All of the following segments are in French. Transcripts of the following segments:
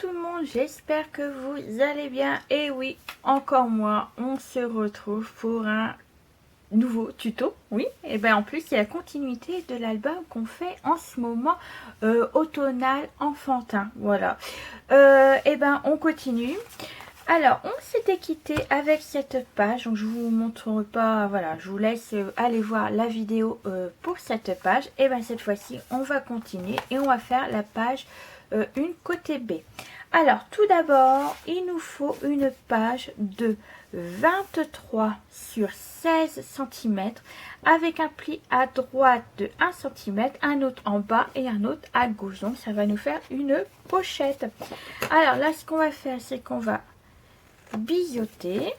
tout le monde, j'espère que vous allez bien. Et oui, encore moi, on se retrouve pour un nouveau tuto. Oui, et bien en plus c'est la continuité de l'album qu'on fait en ce moment, automnal enfantin. Voilà, et ben on continue. Alors on s'était quitté avec cette page, donc je vous montre pas, voilà, je vous laisse aller voir la vidéo pour cette page. Et bien cette fois-ci on va continuer et on va faire la page 1 côté B. Alors tout d'abord il nous faut une page de 23 sur 16 cm avec un pli à droite de 1 cm, un autre en bas et un autre à gauche. Donc ça va nous faire une pochette. Alors là ce qu'on va faire, c'est qu'on va biseauter,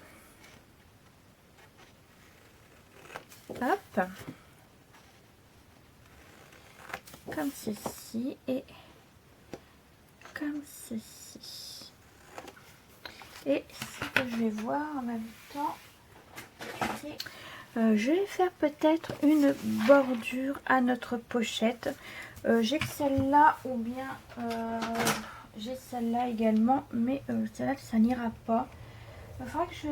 hop, comme ceci et comme ceci. Et ce que je vais voir en même temps, c'est je vais faire peut-être une bordure à notre pochette. J'ai que celle-là ou bien j'ai celle-là également, mais celle-là ça n'ira pas. Il faudra que je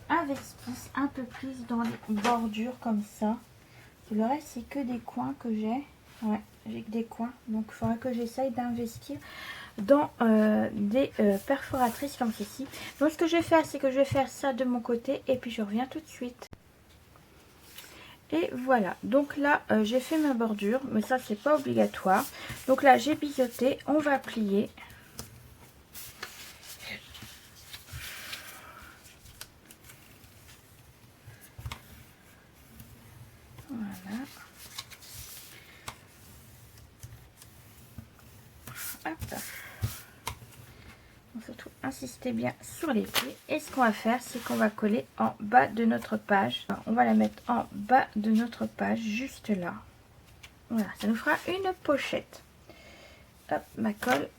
investisse un peu plus dans les bordures comme ça. Le reste c'est que des coins que j'ai. Ouais, j'ai que des coins. Donc il faudra que j'essaye d'investir dans des perforatrices comme ceci. Donc ce que je vais faire, c'est que je vais faire ça de mon côté et puis je reviens tout de suite. Et voilà, donc là j'ai fait ma bordure, mais ça c'est pas obligatoire. Donc là j'ai biseauté, on va plier. Voilà. Hop. Surtout insister bien sur les plis. Et ce qu'on va faire, c'est qu'on va coller en bas de notre page. Alors, on va la mettre en bas de notre page, juste là. Voilà, ça nous fera une pochette. Hop, ma colle.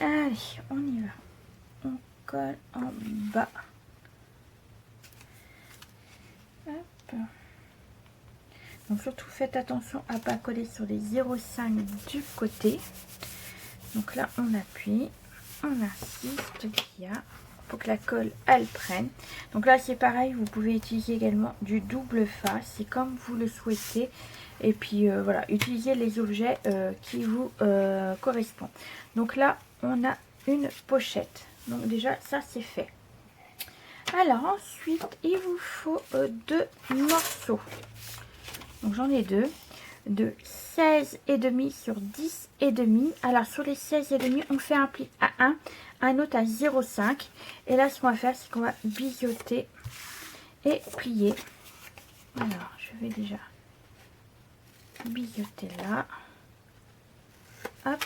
Allez, on y va. On colle en bas. Hop. Donc surtout faites attention à ne pas coller sur les 0,5 du côté. Donc là on appuie, on insiste bien pour que la colle elle prenne. Donc là c'est pareil, vous pouvez utiliser également du double face, c'est comme vous le souhaitez. Et puis voilà, utilisez les objets qui vous correspondent. Donc là on a une pochette. Donc déjà ça c'est fait. Alors ensuite il vous faut deux morceaux. Donc j'en ai deux de 16,5 sur 10,5. Alors sur les 16,5 on fait un pli à 1, un autre à 0,5. Et là ce qu'on va faire, c'est qu'on va biseauter et plier. Alors je vais déjà biseauter là. Hop.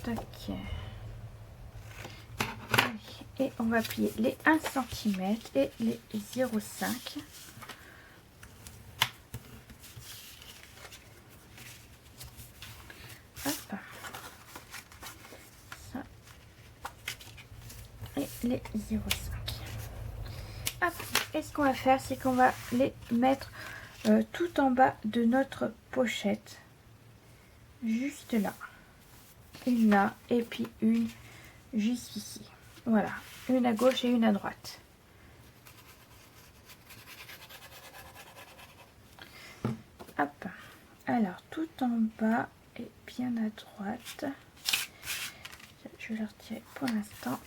Tac. Et on va plier les 1 cm et les 0,5. Hop. Ça. Et les 0,5. Hop. Et ce qu'on va faire, c'est qu'on va les mettre tout en bas de notre pochette. Juste là. Une là et puis une juste ici. Voilà. Une à gauche et une à droite. Hop. Alors tout en bas et bien à droite. Je vais le retirer pour l'instant.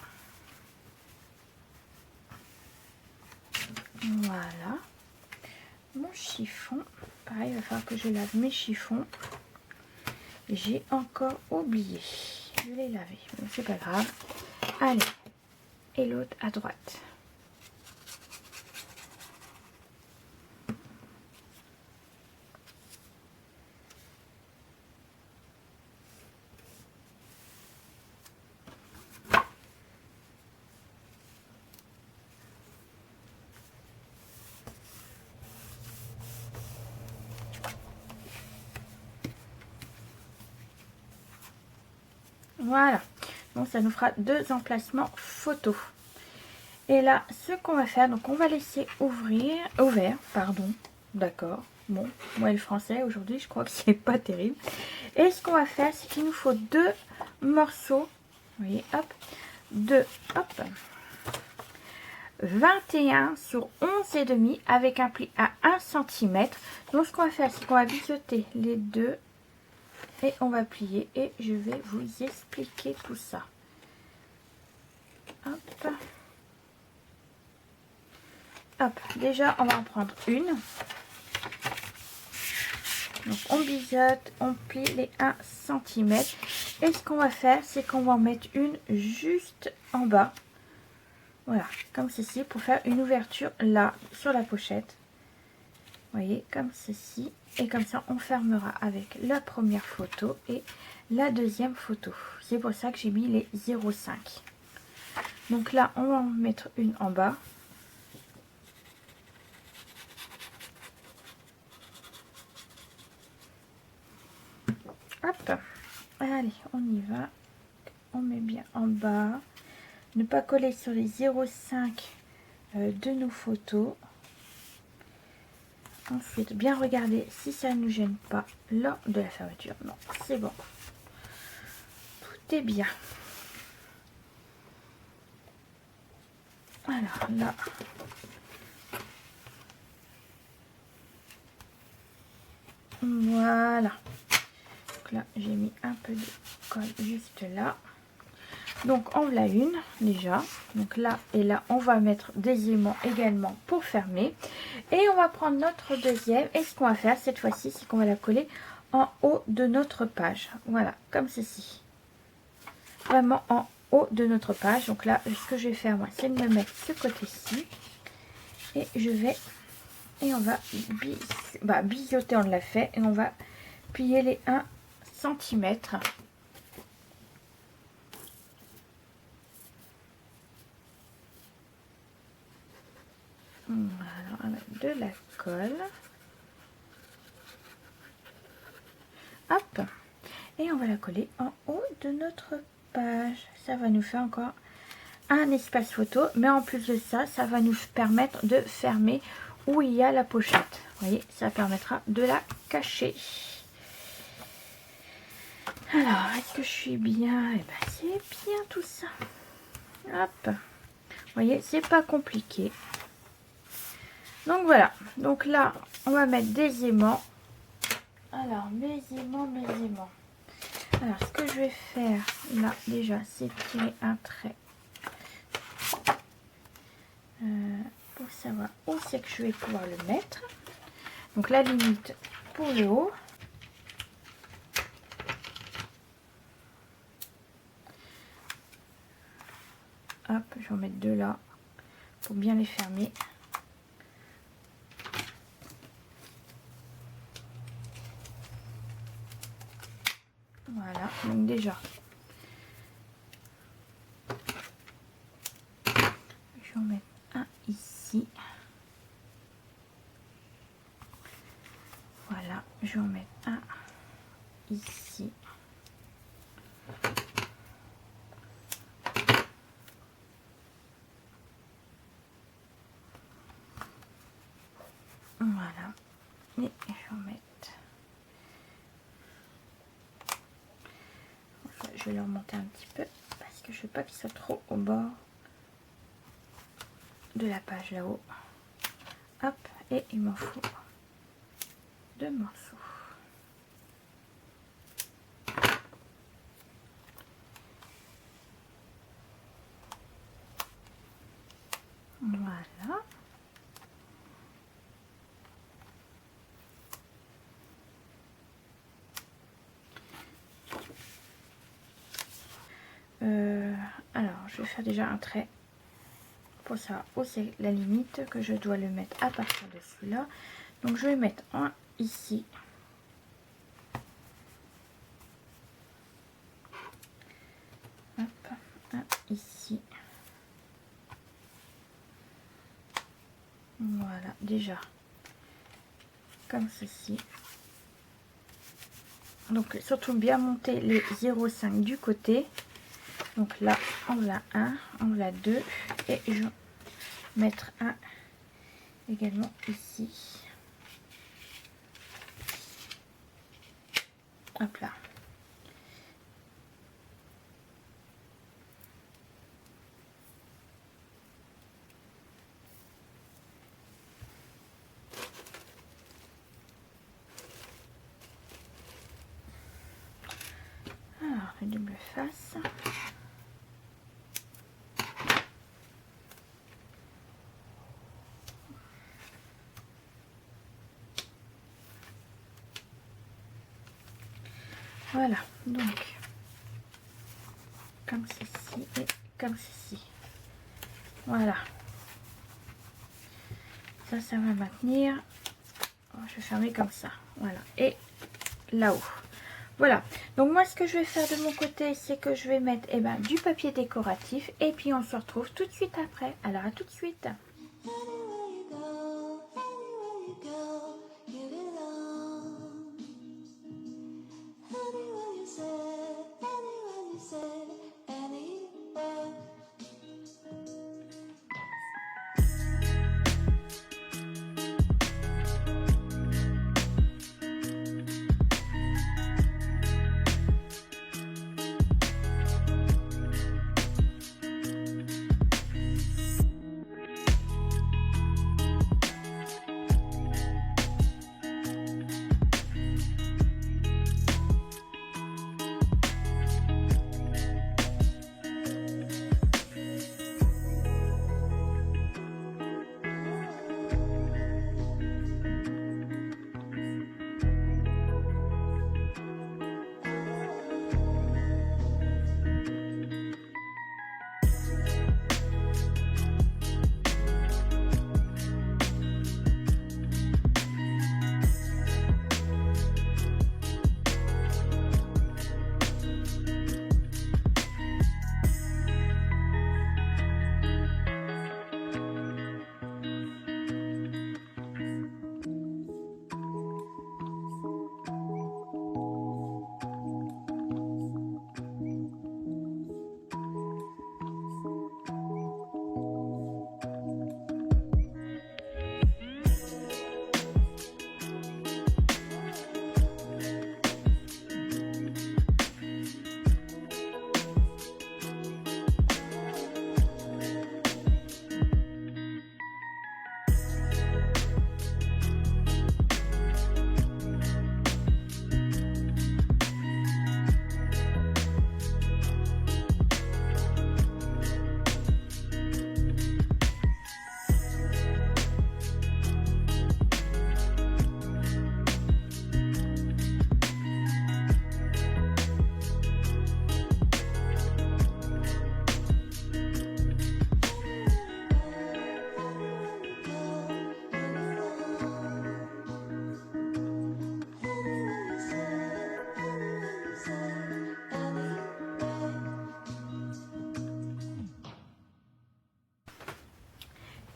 Voilà. Mon chiffon. Pareil, il va falloir que je lave mes chiffons. J'ai encore oublié. Je l'ai lavé. Mais c'est pas grave. Allez. Et l'autre à droite. Voilà. Donc ça nous fera 2 emplacements photos. Et là, ce qu'on va faire, donc on va laisser ouvert, pardon, d'accord. Bon, moi le français aujourd'hui, je crois que c'est pas terrible. Et ce qu'on va faire, c'est qu'il nous faut 2 morceaux, vous voyez, hop, 2, hop, 21 sur 11 et demi avec un pli à 1 cm. Donc ce qu'on va faire, c'est qu'on va biseauter les deux et on va plier et je vais vous expliquer tout ça. Hop. Hop, déjà on va en prendre une. Donc on biseaute, on plie les 1 cm. Et ce qu'on va faire, c'est qu'on va en mettre une juste en bas. Voilà, comme ceci, pour faire une ouverture là, sur la pochette. Vous voyez, comme ceci. Et comme ça, on fermera avec la première photo et la deuxième photo. C'est pour ça que j'ai mis les 0,5. Donc là, on va en mettre une en bas. Hop, allez, on y va. On met bien en bas. Ne pas coller sur les 0,5 de nos photos. Ensuite, bien regarder si ça ne nous gêne pas lors de la fermeture. Non, c'est bon. Tout est bien. Alors là, voilà. Donc là, j'ai mis un peu de colle juste là. Donc en voilà une déjà. Donc là et là, on va mettre des aimants également pour fermer. Et on va prendre notre deuxième. Et ce qu'on va faire cette fois-ci, c'est qu'on va la coller en haut de notre page. Voilà, comme ceci. Vraiment en haut de notre page. Donc là, ce que je vais faire, moi, c'est de me mettre ce côté-ci. Et je vais... Et on va biseauter, on l'a fait. Et on va plier les 1 cm. Voilà, on va mettre de la colle. Hop. Et on va la coller en haut de notre page. Ça va nous faire encore un espace photo. Mais en plus de ça, ça va nous permettre de fermer où il y a la pochette. Vous voyez, ça permettra de la cacher. Alors, est-ce que je suis bien? Eh ben, c'est bien tout ça. Hop. Vous voyez, c'est pas compliqué. Donc voilà. Donc là, on va mettre des aimants. Alors, mes aimants. Alors, ce que je vais faire là, déjà, c'est tirer un trait pour savoir où c'est que je vais pouvoir le mettre. Donc, la limite pour le haut. Hop, je vais en mettre deux là pour bien les fermer. Voilà, donc déjà, je vais en mettre un ici. Voilà, je vais en mettre un ici. Voilà, et je vais en mettre. Je vais le remonter un petit peu parce que je veux pas qu'il soit trop au bord de la page là-haut. Hop, et il m'en faut deux morceaux. Voilà. Alors, je vais faire déjà un trait pour savoir où c'est la limite que je dois le mettre à partir de celui-là. Donc, je vais mettre un ici. Hop, un ici. Voilà, déjà, comme ceci. Donc surtout bien monter les 0,5 du côté. Donc là on l'a 1, on l'a 2 et je vais mettre un également ici. Hop là. Alors, une double face. Voilà, donc comme ceci et comme ceci. Voilà. Ça va maintenir. Je vais fermer comme ça. Voilà. Et là-haut. Voilà. Donc moi, ce que je vais faire de mon côté, c'est que je vais mettre du papier décoratif. Et puis, on se retrouve tout de suite après. Alors, à tout de suite.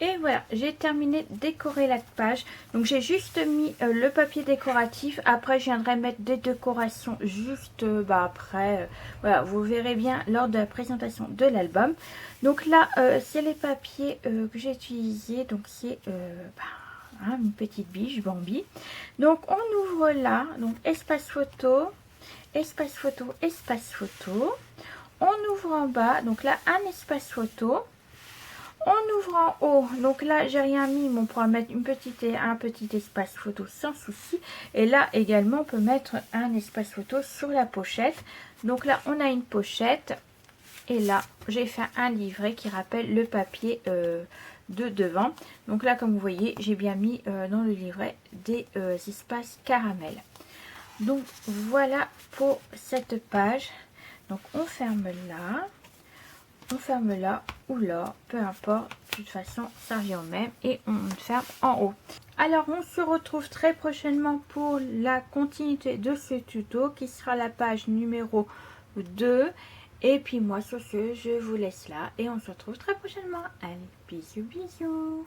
Et voilà, j'ai terminé de décorer la page. Donc j'ai juste mis le papier décoratif. Après je viendrai mettre des décorations juste après. Voilà, vous verrez bien lors de la présentation de l'album. Donc là c'est les papiers que j'ai utilisés. Donc c'est une petite biche Bambi. Donc on ouvre là. Donc espace photo, espace photo, espace photo. On ouvre en bas. Donc là un espace photo. On ouvre en haut, donc là j'ai rien mis, mais on pourra mettre un petit espace photo sans souci. Et là également on peut mettre un espace photo sur la pochette. Donc là on a une pochette et là j'ai fait un livret qui rappelle le papier de devant. Donc là comme vous voyez j'ai bien mis dans le livret des espaces caramel. Donc voilà pour cette page. Donc on ferme là. On ferme là ou là, peu importe, de toute façon ça revient au même et on ferme en haut. Alors on se retrouve très prochainement pour la continuité de ce tuto qui sera la page numéro 2. Et puis moi sur ce, je vous laisse là et on se retrouve très prochainement. Allez, bisous bisous.